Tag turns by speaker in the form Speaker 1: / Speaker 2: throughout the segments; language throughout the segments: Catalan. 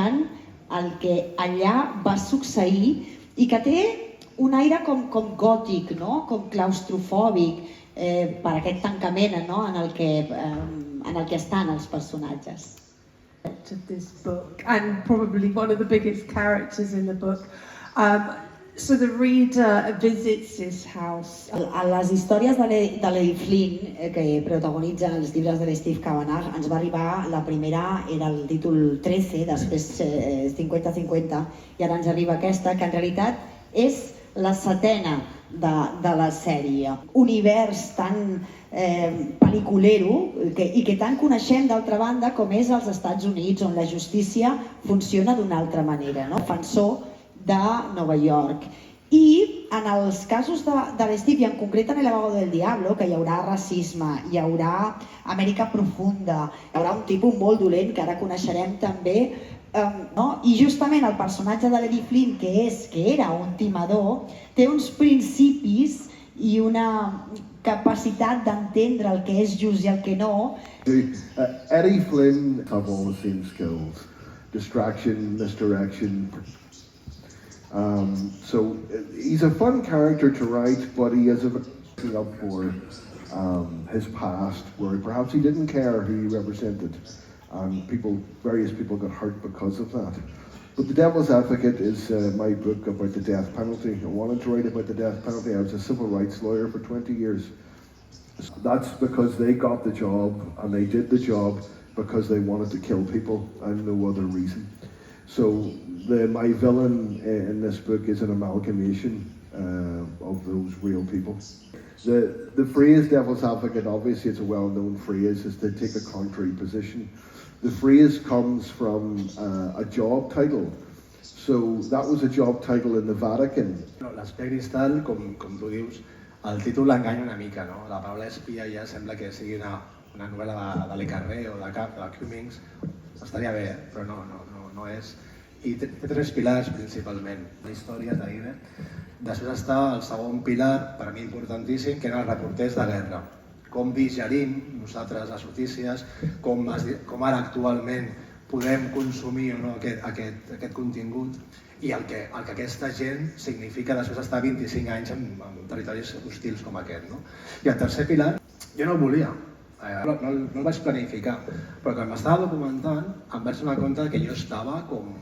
Speaker 1: explicant el que allà va succeir i que té un aire com gòtic, no? Com claustrofòbic, per aquest tancament, no? en el que estan els personatges.
Speaker 2: Of this book, and probably one of the biggest characters in the book. So the reader visits this house.
Speaker 1: A les històries de l'Eddie Flynn, que protagonitza els llibres de l'Steve Cavanagh, ens va arribar, la primera era el títol 13, després 50-50, i ara ens arriba aquesta, que en realitat és la setena de la sèrie. Univers tan pel·liculero i que tant coneixem d'altra banda com és als Estats Units, on la justícia funciona d'una altra manera, no? Defensor de Nova York. I en els casos de l'Steve, i en concret en l'Abogado del Diablo, que hi haurà racisme, hi haurà Amèrica profunda, hi haurà un tipus molt dolent que ara coneixerem també, i justament el personatge de l'Eddie Flynn, que era un timador, té uns principis i una capacitat d'entendre el que és just i el que no.
Speaker 3: Eddie Flynn have all the same skills: distraction, misdirection. So he's a fun character to write, but he is up for his past, where perhaps he didn't care who he represented, and various people got hurt because of that. But The Devil's Advocate is my book about the death penalty. I wanted to write about the death penalty. I was a civil rights lawyer for 20 years. That's because they got the job, and they did the job because they wanted to kill people and no other reason. So my villain in this book is an amalgamation of those real people. The phrase Devil's Advocate, obviously it's a well-known phrase, is to take a contrary position. The phrase comes from a job title. So that was a job title in the Vatican.
Speaker 4: L'Espia Cristal, com tu dius, el títol l'enganya una mica, no? La paraula espia ja sembla que sigui una novel·la de Le Carré o de Cummings. Estaria bé, però no és. I té tres pilars principalment. La història d'Aire. Després està el segon pilar, per a mi importantíssim, que eren els reporters de guerra. Com digerim nosaltres les notícies, com ara actualment podem consumir o no aquest contingut, i el que aquesta gent significa després estar 25 anys en territoris hostils com aquest. I el tercer pilar, jo no el volia, no el vaig planificar, però quan m'estava documentant em vaig donar compte que jo estava com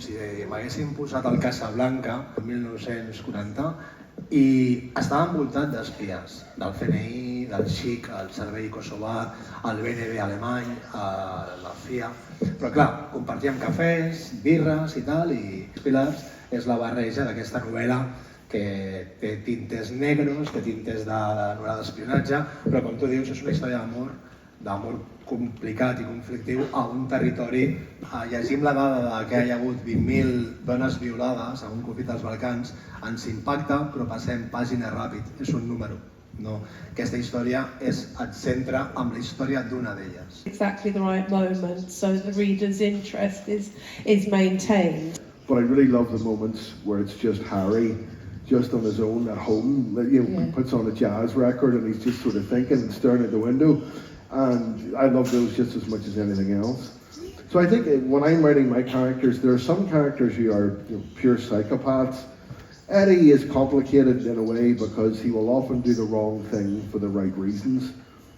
Speaker 4: si m'haguessin posat al Casablanca el 1940 i estava envoltat d'espies, del CNI, del XIC, el servei kosovar, el BNB alemany, la CIA. Però clar, compartíem cafès, birres i tal, i Pilars és la barreja d'aquesta novel·la que té tintes negros, té tintes de novel·la d'espionatge, però com tu dius, és una història d'amor complicat i conflictiu a un territori. Llegim la dada que hi ha hagut 20.000 dones violades a un conflicte dels Balcans, ens impacta, però passem pàgina ràpid, és un número. Aquesta història et centra amb la història d'una d'elles.
Speaker 2: Exactly the right moment, so the reader's interest is maintained.
Speaker 3: But I really love the moments where it's just Harry, just on his own at home. He puts on a jazz record and he's just sort of thinking and staring at the window. And I love those just as much as anything else. So I think when I'm writing my characters, there are some characters who are pure psychopaths. Eddie is complicated in a way because he will often do the wrong thing for the right reasons.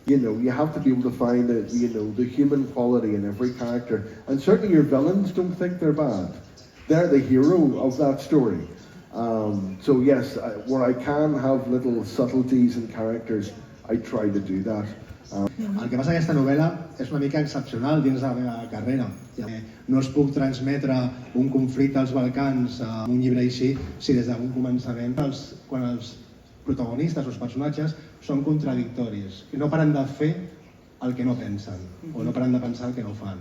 Speaker 3: You have to be able to find the human quality in every character. And certainly your villains don't think they're bad. They're the hero of that story. So yes, where I can have little subtleties in characters, I try to do that.
Speaker 4: El que passa aquesta novel·la és una mica excepcional dins de la meva carrera. No es puc transmetre un conflicte als Balcans en un llibre així si des d'un començament, quan els protagonistes o els personatges són contradictoris i no paren de fer el que no pensen o no paren de pensar el que no fan.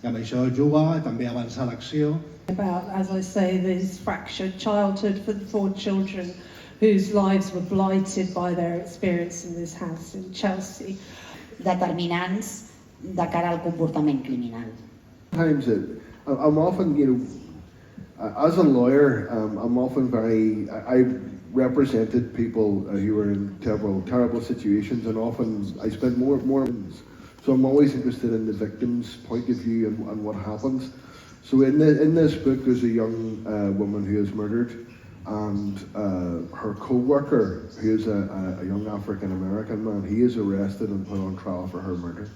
Speaker 4: I amb això juga, també avançar l'acció.
Speaker 2: About, as I say, this fractured childhood for the 4 children whose lives were blighted by their experience in this house in Chelsea.
Speaker 1: Determinants de cara al comportament criminal.
Speaker 3: Sometimes I'm often, as a lawyer, I'm often I represented people who were in terrible situations, and often I spend more. So I'm always interested in the victim's point of view and what happens. So in this book, there's a young woman who is murdered, and her co-worker, who is a young African-American man, he is arrested and put on trial for her murder.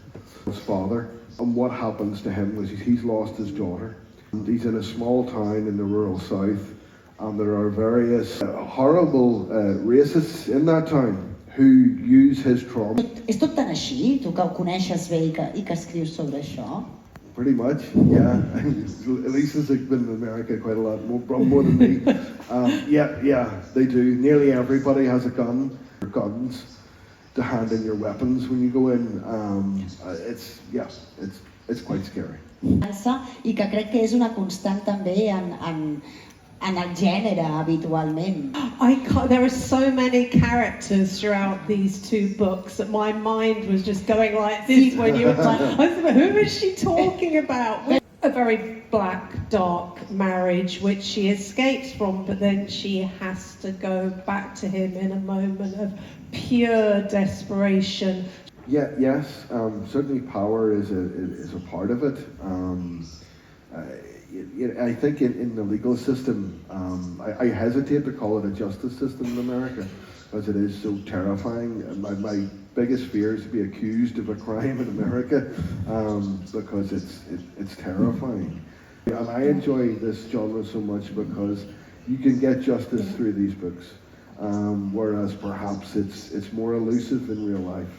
Speaker 3: His father, and what happens to him was he's lost his daughter. And he's in a small town in the rural south, and there are various horrible racists in that town who use his trauma.
Speaker 1: És tot tan així, tu que ho coneixes bé i que escrius sobre això?
Speaker 3: Pretty much, yeah. Lisa's been in America quite a lot, more than me. Yeah, they do. Nearly everybody has a gun, or guns, to hand in your weapons when you go in. It's quite scary.
Speaker 1: I que crec que és una constant també en el gènere, habitualment.
Speaker 2: There are so many characters throughout these two books that my mind was just going like this when you were like, who is she talking about? A very black, dark marriage which she escapes from, but then she has to go back to him in a moment of pure desperation.
Speaker 3: Yeah, yes, certainly power is a part of it. I think in the legal system, I hesitate to call it a justice system in America, because it is so terrifying. My biggest fear is to be accused of a crime in America, because it's terrifying. And I enjoy this genre so much because you can get justice through these books, whereas perhaps it's more elusive in real life.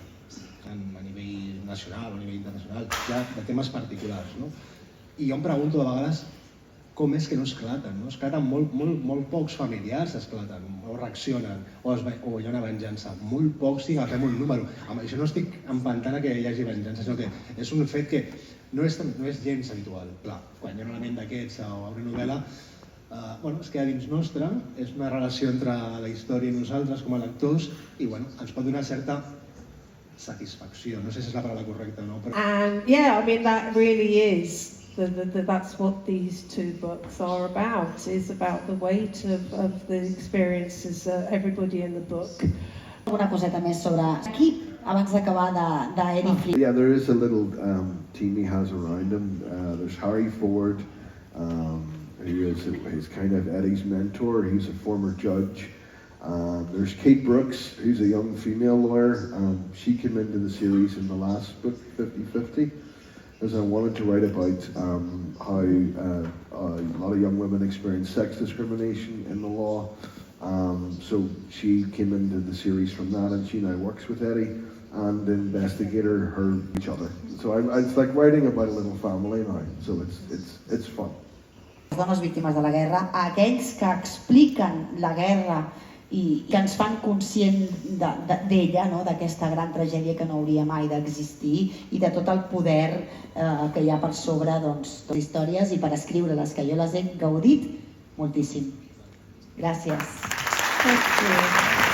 Speaker 4: A nivell nacional o a nivell internacional, ja de temes particulars, no? I jo em pregunto de vegades com és que no esclaten, no? Esclaten molt pocs familiars, esclaten, o reaccionen, o hi ha una venjança. Molt pocs, agafem un número. Amb això no estic empantant que hi hagi venjança, sinó que és un fet que no és gens habitual. Clar, quan hi ha un element d'aquests o una novel·la, es queda dins nostre, és una relació entre la història i nosaltres com a lectors, i ens pot donar certa satisfacció. No sé si és la paraula correcta o no.
Speaker 2: And yeah, I mean that really is. That's what these two books are about, is about the weight of the experiences of everybody in the book.
Speaker 1: Alguna coseta més sobre l'equip abans d'acabar d'Eddie Flynn.
Speaker 3: Yeah, there is a little team he has around him. There's Harry Ford, who is kind of Eddie's mentor. He's a former judge. There's Kate Brooks, who's a young female lawyer. She came into the series in the last book, 50/50. Because I wanted to write about how a lot of young women experience sex discrimination in the law. So she came into the series from that, and she now works with Eddie and investigator each other. So it's like writing about a little family now. So it's fun.
Speaker 1: Les dones víctimes de la guerra, aquells que expliquen la guerra i que ens fan conscient d'ella, d'aquesta gran tragèdia que no hauria mai d'existir, i de tot el poder que hi ha per sobre les històries i per escriure-les, que jo les he gaudit moltíssim. Gràcies.
Speaker 2: Thank you.